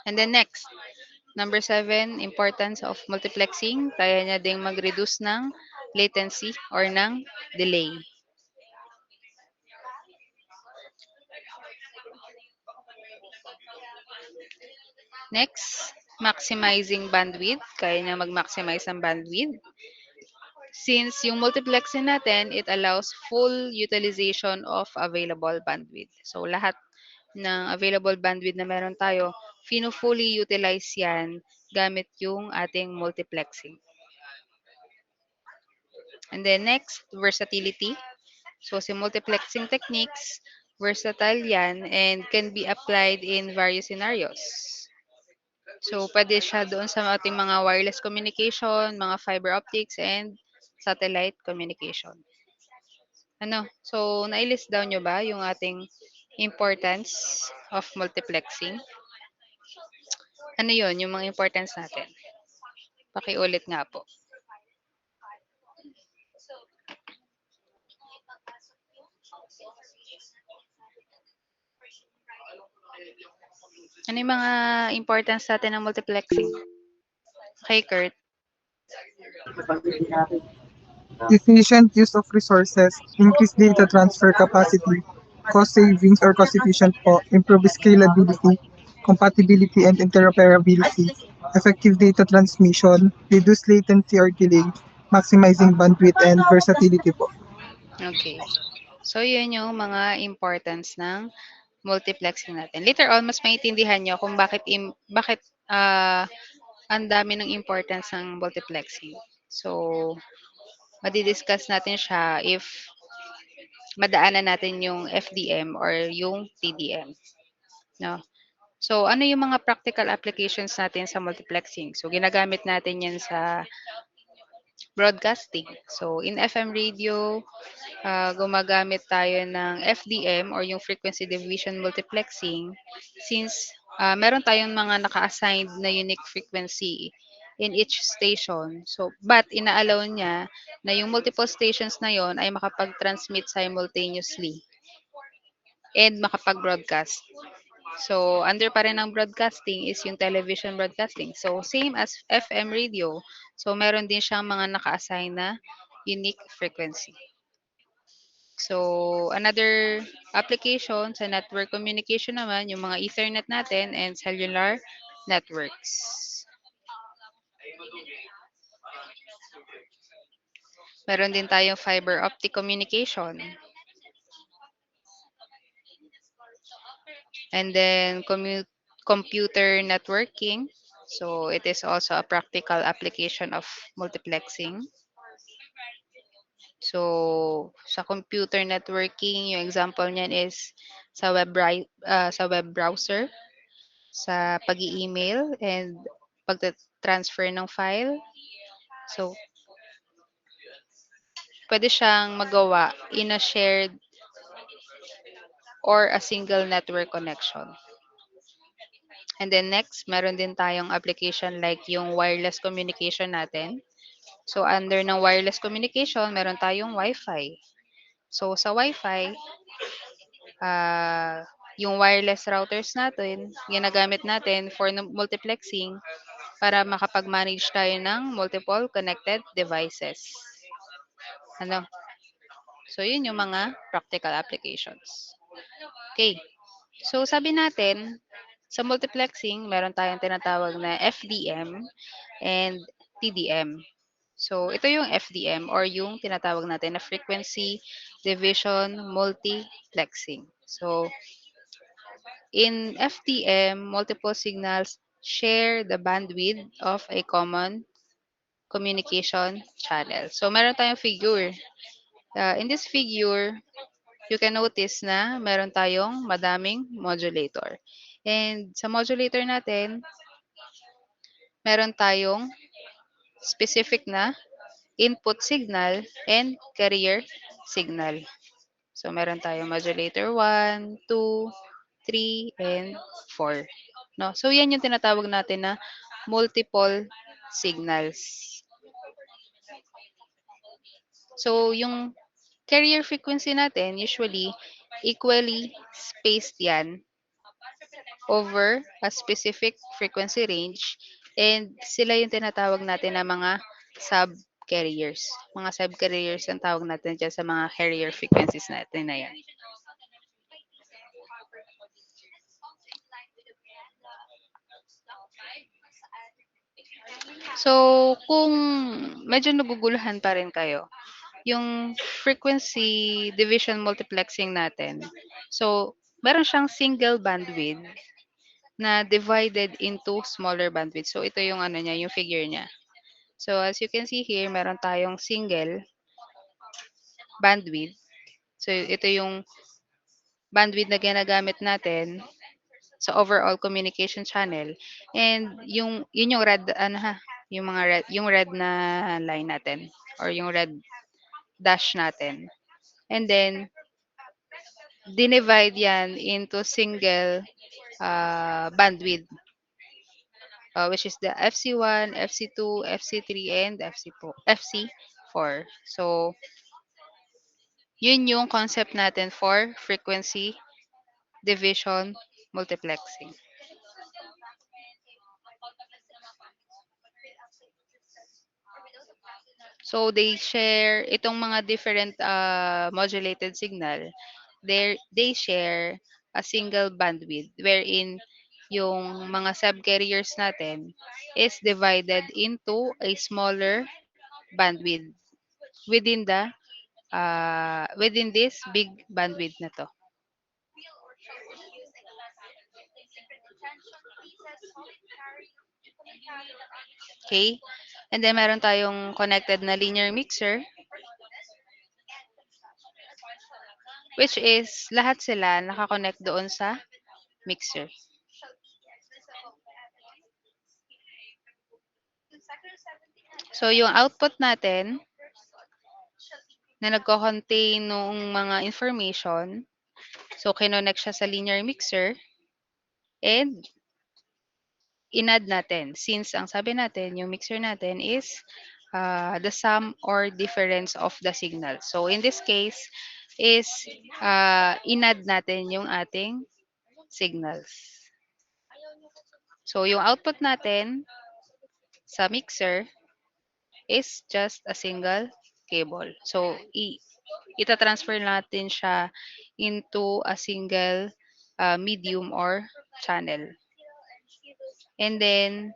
And then next, number seven, importance of multiplexing. Kaya niya ding mag-reduce ng latency or ng delay. Next, maximizing bandwidth. Kaya niya mag-maximize ng bandwidth. Since yung multiplexing natin, it allows full utilization of available bandwidth. So, lahat ng available bandwidth na meron tayo, fully utilize yan gamit yung ating multiplexing. And then next, versatility. So, si multiplexing techniques, versatile yan and can be applied in various scenarios. So, pwede siya doon sa ating mga wireless communication, mga fiber optics, and satellite communication. Ano? So, na-list down nyo ba yung ating importance of multiplexing? Ano yun, yung mga importance natin? Pakiulit nga po. Ano yung mga importance natin ng multiplexing? Okay, Kurt. Efficient use of resources, increased data transfer capacity, cost savings or cost efficient po, improve scalability, compatibility and interoperability, effective data transmission, reduce latency or delay, maximizing bandwidth and versatility po. Okay. So, yun yung mga importance ng multiplexing natin. Later on, mas maintindihan nyo kung bakit ang dami ng importance ng multiplexing. So, madidiscuss natin siya if madaanan natin yung FDM or yung TDM. No? So, ano yung mga practical applications natin sa multiplexing? So, ginagamit natin yan sa broadcasting. So, in FM radio, gumagamit tayo ng FDM or yung frequency division multiplexing since meron tayong mga naka-assigned na unique frequency in each station. So, but inaalaw niya na yung multiple stations na yon ay makapag-transmit simultaneously and makapag-broadcast. So, under pa rin ng broadcasting is yung television broadcasting. So, same as FM radio. So, meron din siyang mga naka-assign na unique frequency. So, another application sa network communication naman, yung mga Ethernet natin and cellular networks. Meron din tayong fiber optic communication. And then computer networking. So it is also a practical application of multiplexing. So sa computer networking, yung example niyan is sa web browser, sa pag-email and pag-transfer ng file. So pwede siyang magawa in a shared or a single network connection. And then next, meron din tayong application like yung wireless communication natin. So under ng wireless communication, meron tayong Wi-Fi. So sa Wi-Fi, yung wireless routers natin, ginagamit natin for multiplexing para makapag-manage tayo ng multiple connected devices. Ano? So yun yung mga practical applications. Okay. So sabi natin, sa multiplexing, meron tayong tinatawag na FDM and TDM. So, ito yung FDM or yung tinatawag natin na frequency division multiplexing. So, in FDM, multiple signals share the bandwidth of a common communication channel. So, meron tayong figure. In this figure, you can notice na meron tayong madaming modulator. And sa modulator natin, meron tayong specific na input signal and carrier signal. So, meron tayong modulator 1, 2, 3, and 4. No? So, yan yung tinatawag natin na multiple signals. So, yung carrier frequency natin, usually, equally spaced yan over a specific frequency range and sila yung tinatawag natin na mga sub-carriers. Mga sub-carriers ang tawag natin dyan sa mga carrier frequencies natin na yan. So, kung medyo naguguluhan pa rin kayo, yung frequency division multiplexing natin, so, meron siyang single bandwidth na divided into smaller bandwidth. So, ito yung ano niya, yung figure niya. So, as you can see here, meron tayong single bandwidth. So, ito yung bandwidth na ginagamit natin sa overall communication channel. And yun yung red, ano ha, yung red na line natin or yung red dash natin. And then, dinivide yan into single bandwidth, which is the FC1, FC2, FC3, and FC4. So, yun yung concept natin for frequency division multiplexing. So, they share, itong mga different modulated signal, they share a single bandwidth wherein yung mga subcarriers natin is divided into a smaller bandwidth within within this big bandwidth na to. Okay? And then meron tayong connected na linear mixer, which is lahat sila nakakonect doon sa mixer. So, yung output natin na nagko-contain nung mga information, so kinonect siya sa linear mixer and inad natin. Since ang sabi natin, yung mixer natin is the sum or difference of the signal. So, in this case, is inad natin yung ating signals. So, yung output natin sa mixer is just a single cable. So, ita-transfer natin siya into a single medium or channel. And then,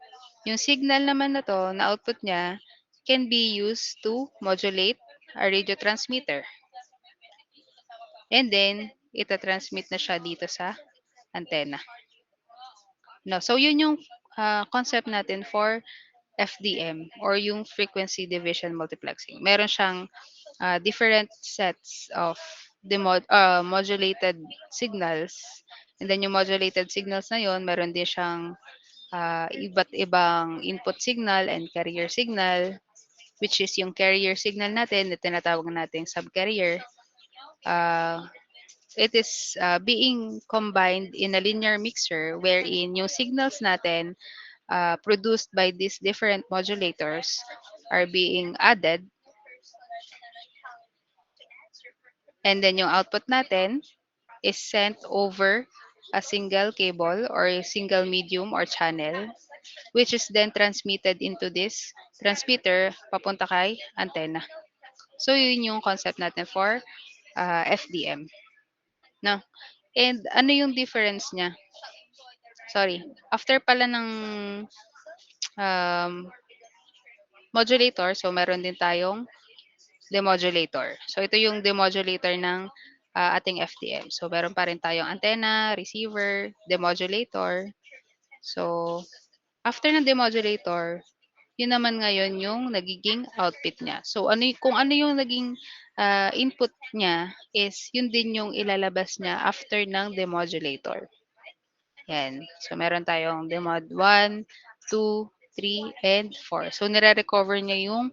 yung signal naman na to, na output niya, can be used to modulate a radio transmitter. And then, ita-transmit na siya dito sa antenna. No, so yun yung concept natin for FDM or yung frequency division multiplexing. Meron siyang different sets of modulated signals. And then yung modulated signals na yon, meron din siyang iba't ibang input signal and carrier signal, which is yung carrier signal natin na tinatawag natin subcarrier. It is being combined in a linear mixer wherein yung signals natin produced by these different modulators are being added. And then yung output natin is sent over a single cable or a single medium or channel, which is then transmitted into this transmitter papunta kay antenna. So yun yung concept natin for FDM. No? And ano yung difference niya? Sorry. After pala ng modulator, so meron din tayong demodulator. So ito yung demodulator ng ating FDM. So meron pa rin tayong antenna, receiver, demodulator. So after ng demodulator, yun naman ngayon yung nagiging output niya. So kung ano yung naging input niya is yun din yung ilalabas niya after ng demodulator. Yan. So meron tayong demod 1, 2, 3, and 4. So nire-recover niya yung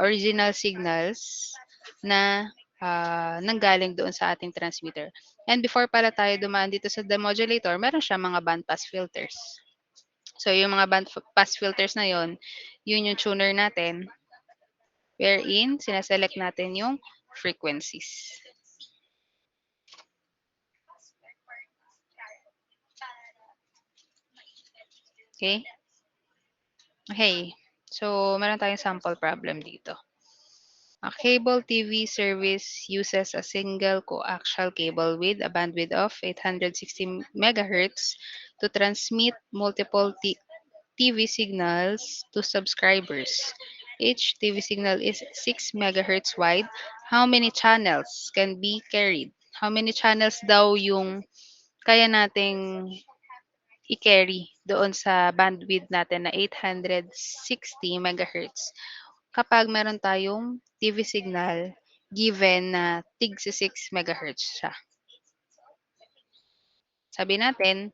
original signals na nanggaling doon sa ating transmitter. And before pala tayo dumaan dito sa demodulator, meron siya mga bandpass filters. So yung mga bandpass filters na yon, yun yung tuner natin wherein sinaselect natin yung frequencies. Okay? Okay. So meron tayong sample problem dito. A cable TV service uses a single coaxial cable with a bandwidth of 860 MHz to transmit multiple TV signals to subscribers. Each TV signal is 6 MHz wide. How many channels can be carried? How many channels daw yung kaya nating i-carry doon sa bandwidth natin na 860 MHz? Kapag meron tayong TV signal given na tig 6 MHz siya. Sabi natin,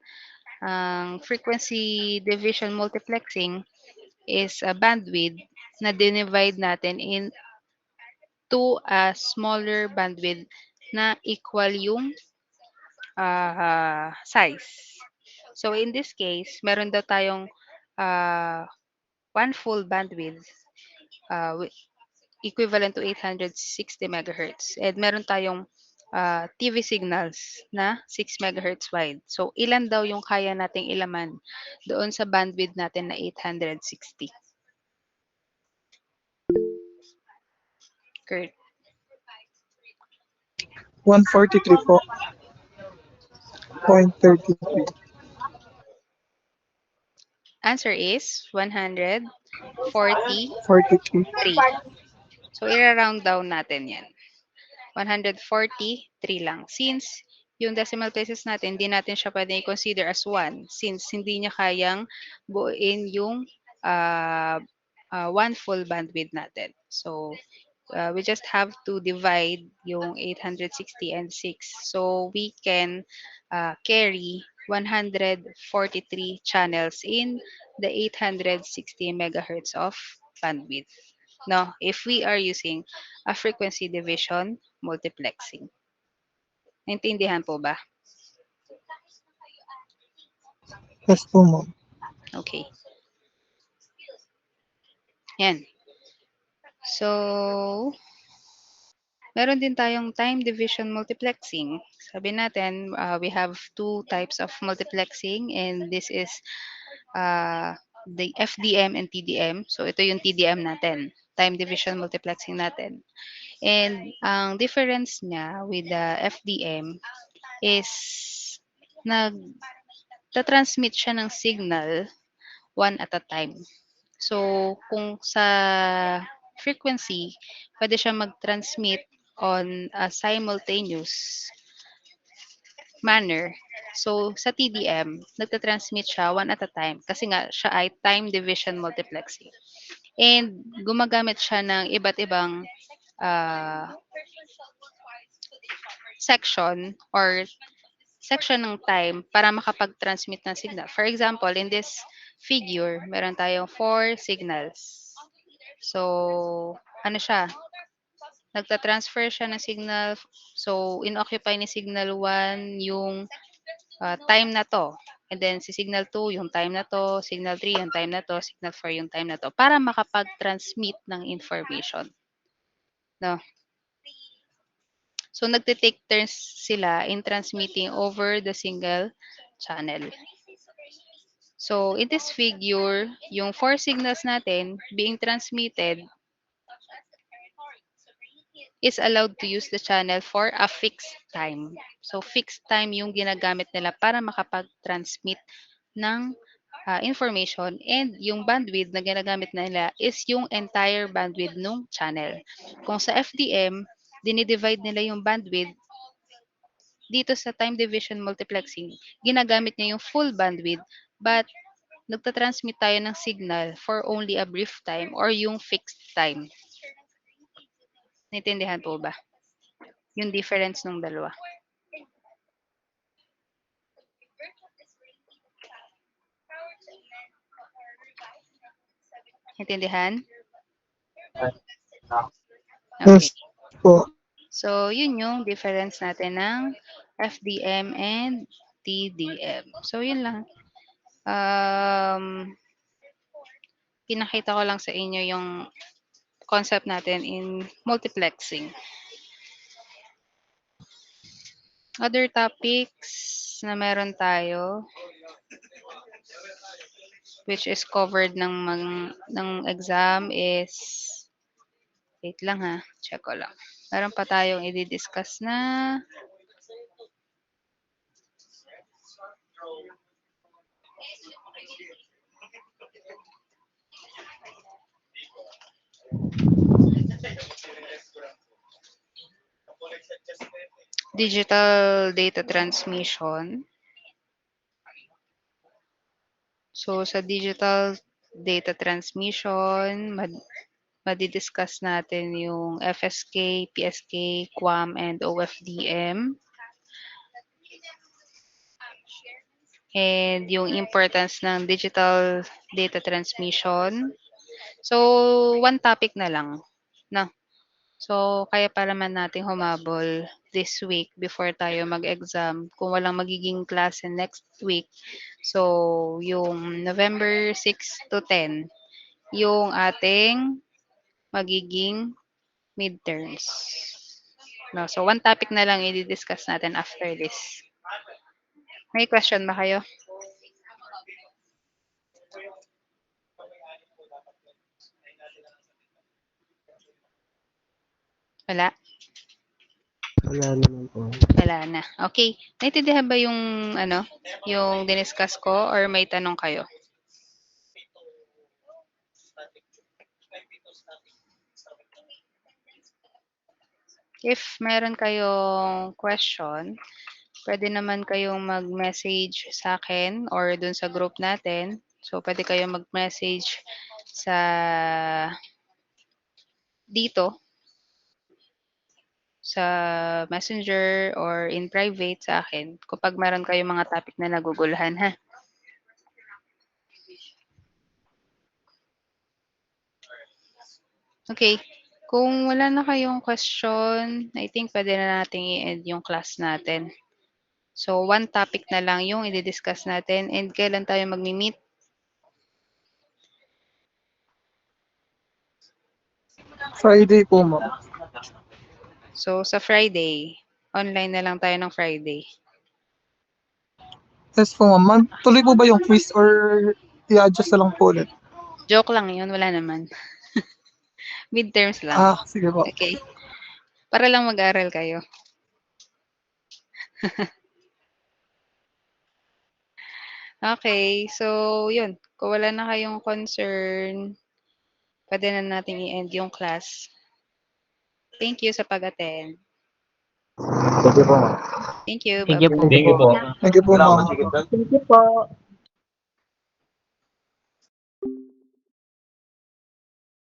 ang frequency division multiplexing is a bandwidth na dinivide natin into a smaller bandwidth na equal yung size. So in this case, meron daw tayong one full bandwidth equivalent to 860 MHz. And meron tayong TV signals na 6 MHz wide. So, ilan daw yung kaya nating ilaman doon sa bandwidth natin na 860? Kurt. 143 po. 0.33. Answer is 143. 43. So, i-round down natin yan. 143 lang. Since yung decimal places natin, hindi natin siya pwede i-consider as 1 since hindi niya kayang buuin yung one full bandwidth natin. So, we just have to divide yung 860 and 6. So, we can carry 143 channels in the 860 megahertz of bandwidth. No, if we are using a frequency division multiplexing. Naintindihan po ba? Yes po, ma'am. Okay. Yan. So, meron din tayong time division multiplexing. Sabi natin, we have two types of multiplexing and this is the FDM and TDM. So, ito yung TDM natin, time division multiplexing natin. And ang difference niya with the FDM is nagta-transmit siya ng signal one at a time. So, kung sa frequency, pwede siya mag-transmit on a simultaneous manner. So, sa TDM, nagta-transmit siya one at a time kasi nga siya ay time division multiplexing. And gumagamit siya ng iba't ibang ah, section ng time para makapag-transmit ng signal. For example, in this figure, meron tayong 4 signals. So, ano siya? Nagta-transfer siya ng signal. So, inoccupy ni signal 1 yung time na to. And then, si signal 2, yung time na to. Signal 3, yung time na to. Signal 4, yung time na to. Para makapag-transmit ng information. No? So, nagte-take turns sila in transmitting over the single channel. So, in this figure, yung 4 signals natin being transmitted is allowed to use the channel for a fixed time. So, fixed time yung ginagamit nila para makapag-transmit ng information, and yung bandwidth na ginagamit nila is yung entire bandwidth ng channel. Kung sa FDM, dinidivide nila yung bandwidth dito sa time division multiplexing, ginagamit niya yung full bandwidth, but nagtatransmit tayo ng signal for only a brief time or yung fixed time. Naintindihan po ba? Yung difference ng dalawa. Naintindihan? Okay. Yes po. So, yun yung difference natin ng FDM and TDM. So, yun lang. Pinakita ko lang sa inyo yung concept natin in multiplexing. Other topics na meron tayo which is covered ng exam is, wait lang ha, check ko lang. Meron pa tayong i-discuss na digital data transmission. So, sa digital data transmission, madidiscuss natin yung FSK, PSK, QAM, and OFDM. And yung importance ng digital data transmission. So, one topic na lang. No? So, kaya pa naman natin humabol this week before tayo mag-exam kung walang magiging klase next week. So, yung November 6 to 10, yung ating magiging midterms. No, so, one topic na lang i-discuss natin after this. May question ba kayo? Wala? Wala naman po. Wala na. Okay. Naintindihan ba yung yung diniscuss ko or may tanong kayo? If meron kayong question, pwede naman kayong mag-message sa akin or dun sa group natin. So, pwede kayong mag-message sa dito sa messenger or in private sa akin kapag meron kayong mga topic na naguguluhan, ha? Okay. Kung wala na kayong question, I think pwede na natin i-end yung class natin. So, one topic na lang yung i-discuss natin, and kailan tayo magmi-meet? Friday po, ma'am. So, sa Friday, online na lang tayo ng Friday. Yes po, ma'am. Tuloy po ba yung quiz or i-adjust na lang po ulit? Joke lang yun, wala naman. Midterms lang. Sige po. Okay. Para lang mag-aral kayo. Okay, so yun. Kung wala na kayong concern, pwede na natin i-end yung class. Thank you sa pag-attend. Thank you po, ma'am. Thank you. Thank you po. Bye-bye. Thank you po, ma'am. Thank you po.